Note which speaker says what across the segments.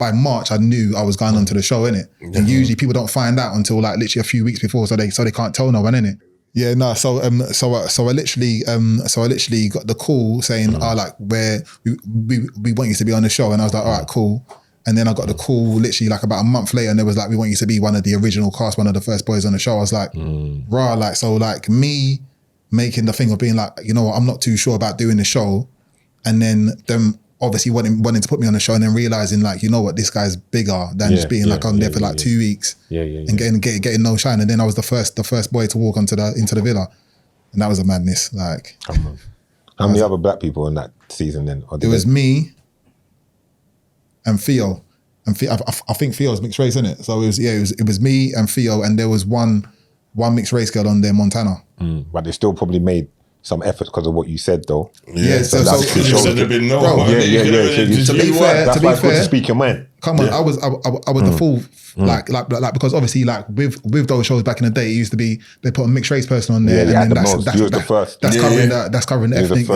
Speaker 1: by March I knew I was going onto the show, innit? And usually people don't find out until like literally a few weeks before, so they can't tell no one, innit? Yeah, no. So I literally got the call saying, like we want you to be on the show, and I was like, all right, cool. And then I got the call literally like about a month later, and it was like, we want you to be one of the original cast, one of the first boys on the show. I was like, rah, like, so like me making the thing of being like, you know what, I'm not too sure about doing the show. And then them obviously wanting to put me on the show, and then realizing like, you know what, this guy's bigger than just being like on there for like 2 weeks and getting no shine. And then I was the first boy to walk into the villa. And that was a madness. Like,
Speaker 2: come on. How many other black people in that season then?
Speaker 1: It was me and Theo. And I think Theo's mixed race, isn't it? So it was me and Theo, and there was one mixed race girl on there, Montana.
Speaker 2: But they still probably made some efforts because of what you said, though.
Speaker 3: Yeah, so should have been no.
Speaker 1: Bro,
Speaker 2: To be fair, that's why it's good to speak your mind.
Speaker 1: Come on, I was the fool. Like because obviously like with those shows back in the day, it used to be they put a mixed race person on there, and then that's covering the ethnic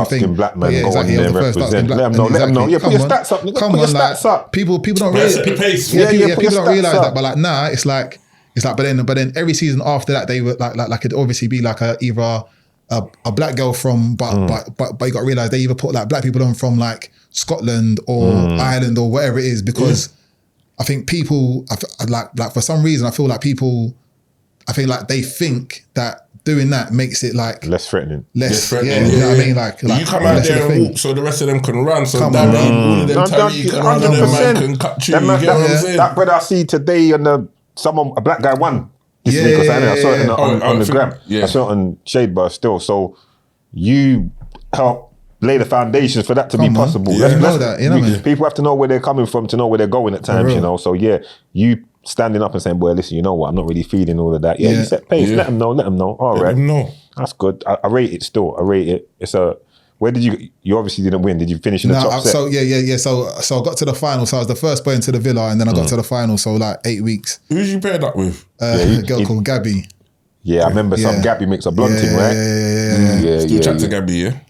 Speaker 1: thing.
Speaker 2: Black man go on there and represent. Let them know. Yeah, put your stats up. Put your stats up.
Speaker 1: People don't realize. People don't realize that, but like it's like, but then every season after that they were like it'd obviously be like either a black girl from, but you got to realize they either put like black people on from like Scotland or Ireland or whatever it is, because I think people like for some reason I feel like they think that doing that makes it like
Speaker 2: less threatening.
Speaker 1: Less threatening. You know what I mean? Like
Speaker 3: you come out there and walk so the rest of them can run. So all of them Tariq and all of them man can cut you. You get what I'm saying?
Speaker 2: That brother I see today on a black guy won. I saw it on the gram. I saw it on Shade Bar still. So you help lay the foundations for that to be possible. People have to know where they're coming from to know where they're going at times, you know. So you standing up and saying, boy, listen, you know what, I'm not really feeling all of that. You set pace, let them know. All right.
Speaker 3: Let them know.
Speaker 2: That's good. I rate it still. I rate it. It's where did you obviously didn't win. Did you finish in the top set?
Speaker 1: So So I got to the final. So I was the first boy into the villa, and then I got to the final. So like 8 weeks.
Speaker 3: Who'd you paired up with?
Speaker 1: A girl called Gabby.
Speaker 2: Yeah, I remember some Gabby mix of blunting, right?
Speaker 1: Yeah.
Speaker 3: Still chat to Gabby, yeah?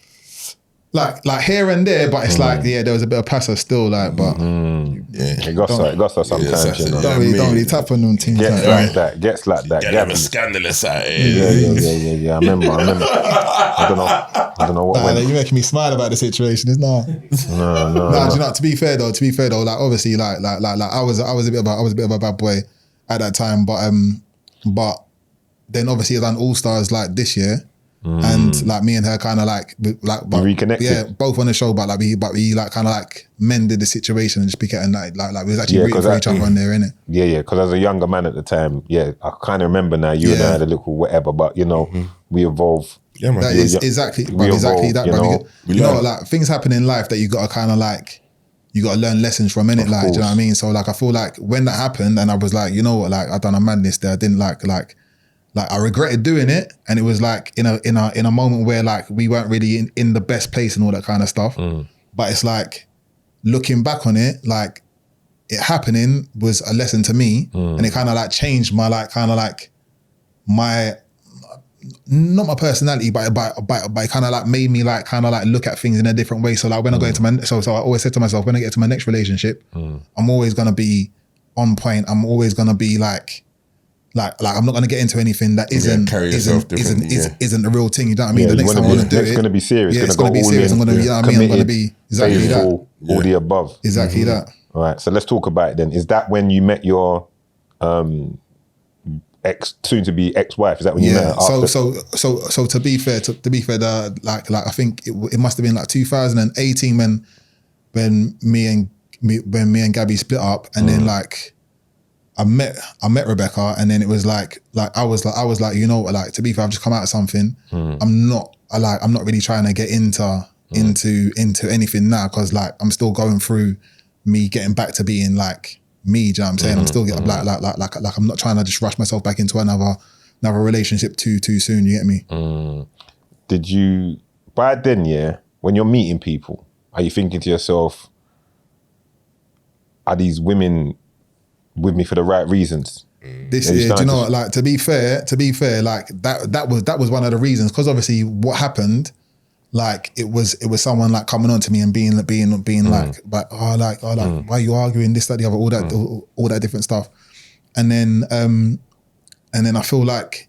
Speaker 1: Like here and there, but it's like there was a bit of passer still, like, but
Speaker 2: it got sometimes, you know.
Speaker 1: Don't really tap on them things.
Speaker 2: Gets like that.
Speaker 3: Get them a scandalous out.
Speaker 2: Yeah. I remember. I don't know what went.
Speaker 1: You're making me smile about the situation. It's not.
Speaker 2: No.
Speaker 1: Do you know? To be fair though, like obviously, like I was a bit of a bad boy at that time, but then obviously I done All Stars like this year. And like me and her kind of like
Speaker 2: reconnected.
Speaker 1: Yeah, both on the show, but we like kind of like mended the situation and just became at night. Like we was actually rooting for each other on there, innit?
Speaker 2: Yeah. Because as a younger man at the time, I kind of remember now. You and I had a little whatever, but you know, we evolve.
Speaker 1: Yeah, man. That is exactly that. You know, like things happen in life that you got to kind of like, you got to learn lessons from, innit? Like, do you know what I mean? So like, I feel like when that happened, and I was like, you know what, like I done a madness there. I didn't like I regretted doing it, and it was like in a moment where like we weren't really in the best place and all that kind of stuff. But it's like looking back on it, like it happening was a lesson to me, and it kind of like changed my not my personality, but it kind of like made me like kind of like look at things in a different way. So like when I go into so I always said to myself, when I get to my next relationship, I'm always gonna be on point. I'm always gonna be like I'm not going to get into anything that isn't the real thing. You know what I mean? The next time I'm going to do it,
Speaker 2: it's going to be serious.
Speaker 1: It's going to be serious. I'm going to be, you know what I mean? I'm going to be exactly that.
Speaker 2: All the above.
Speaker 1: Exactly that.
Speaker 2: All right. So let's talk about it then. Is that when you met your soon to be ex-wife? Is that when you met her?
Speaker 1: So to be fair, like I think it must have been like 2018 when me and Gabby split up, and then like. I met Rebecca, and then it was like I was like, you know what, like to be fair, I've just come out of something. I'm not really trying to get into anything now, because like I'm still going through me getting back to being like me. Do you know what I'm saying? I'm still getting like I'm not trying to just rush myself back into another relationship too soon. You get me?
Speaker 2: Did you by then? When you're meeting people, are you thinking to yourself, are these women with me for the right reasons?
Speaker 1: This year, do you know what? Like to be fair, like that was one of the reasons, because obviously what happened, like it was someone like coming on to me and being like why are you arguing this, that, the other, all that different stuff. And then I feel like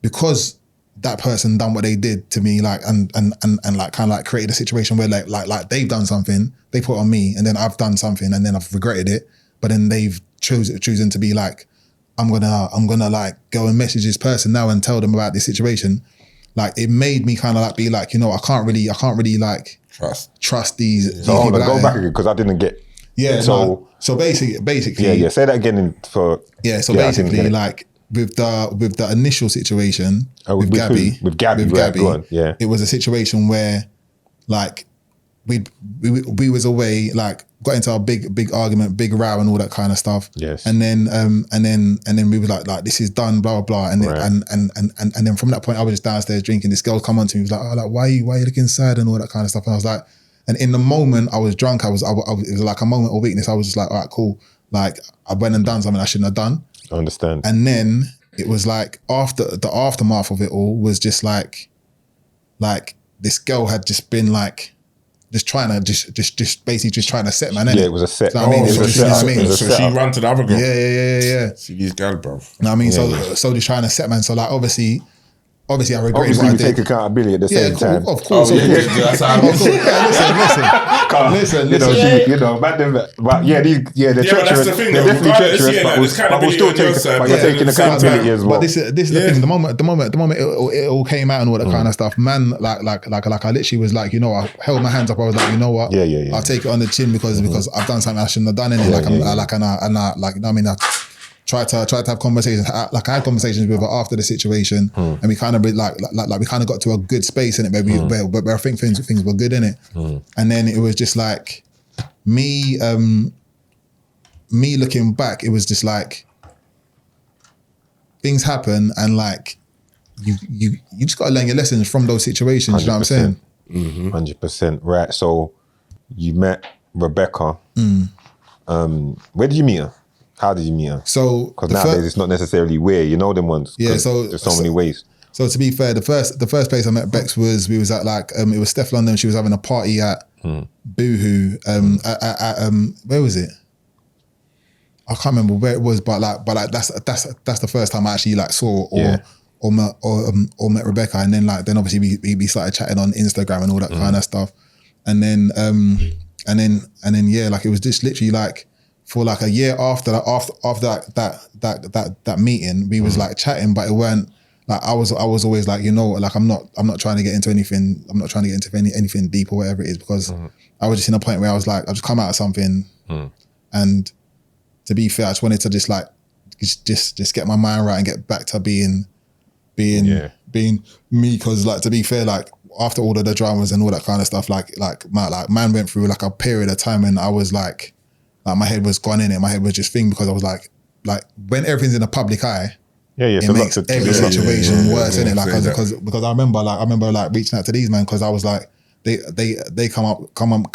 Speaker 1: because that person done what they did to me, like and like kind of like created a situation where like they've done something, they put on me, and then I've done something and then I've regretted it, but then they've chosen to be like, I'm gonna like go and message this person now and tell them about this situation. Like it made me kind of like be like, I can't really like trust these.
Speaker 2: So hold on, go back again because I didn't get.
Speaker 1: Yeah. So basically.
Speaker 2: Yeah. Say that again
Speaker 1: So basically, like with the initial situation with Gabby,
Speaker 2: yeah,
Speaker 1: it was a situation where like we was away, like got into a big argument, big row, and all that kind of stuff.
Speaker 2: Yes.
Speaker 1: And then we were like this is done, blah blah blah. And and then from that point, I was just downstairs drinking. This girl come on to me, was like, why are you looking sad and all that kind of stuff. And I was like, and in the moment I was drunk, it was like a moment of weakness. I was just like, all right, cool. Like I went and done something I shouldn't have done.
Speaker 2: I understand.
Speaker 1: And then it was like after the aftermath of it all was just like this girl had just been like. Just trying to basically trying to set, man.
Speaker 2: Yeah, it was a set.
Speaker 1: So,
Speaker 3: so she ran to the other girl.
Speaker 1: Yeah.
Speaker 3: See these girls, bro.
Speaker 1: You know what I mean? So just trying to set, man. So like obviously I regret what I did.
Speaker 2: Take accountability at the same time.
Speaker 1: Of course. Listen. They're treacherous.
Speaker 3: They're
Speaker 2: definitely treacherous, but we'll still take. But you're taking accountability as well.
Speaker 1: But this is the thing. The moment it all came out and all that kind of stuff, man. Like I literally was like, I held my hands up. I was like, you know what?
Speaker 2: Yeah.
Speaker 1: I'll take it on the chin because I've done something I shouldn't have done. I try to have conversations. Like I had conversations with her after the situation, and we kind of we kind of got to a good space in it, where I think things were good in it. And then it was just like me looking back. It was just like things happen, and like you just got to learn your lessons from those situations. 100%. You know what I'm saying?
Speaker 2: 100%. Right. So you met Rebecca. Where did you meet her? How did you meet her?
Speaker 1: So
Speaker 2: because nowadays it's not necessarily where you know them ones.
Speaker 1: Yeah, so
Speaker 2: there's so many ways.
Speaker 1: So to be fair, the first place I met Bex was we was at like it was Steph London. She was having a party at Boohoo. Where was it? I can't remember where it was, but that's the first time I actually like saw or met Rebecca, and then obviously we started chatting on Instagram and all that kind of stuff, and then like it was just literally like. For like a year after that meeting, we was like chatting, but it weren't like I was always like, like I'm not trying to get into anything. I'm not trying to get into anything deep or whatever it is, because I was just in a point where I was like, I just come out of something, and to be fair, I just wanted to just like just get my mind right and get back to being me, because like to be fair, like after all of the dramas and all that kind of stuff, like man went through like a period of time and I was like my head was gone in it. My head was just thing because I was like when everything's in the public eye, it makes every situation worse, innit? Like because I remember like reaching out to these men because I was like they came around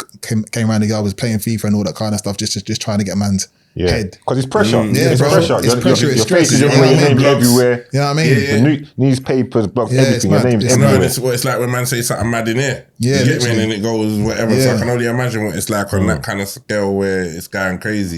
Speaker 1: the girl was playing FIFA and all that kind of stuff, just trying to get man's head. Because
Speaker 2: it's pressure.
Speaker 1: It's pressure. It's pressure. It's stress.
Speaker 2: Your name everywhere.
Speaker 1: You know what I mean?
Speaker 2: The newspapers, blogs, everything. Your name's everywhere.
Speaker 3: It's what it's like when man say something mad in here.
Speaker 1: Yeah,
Speaker 3: you get me, and then it goes whatever. So I can only imagine what it's like on that kind of scale where it's going crazy.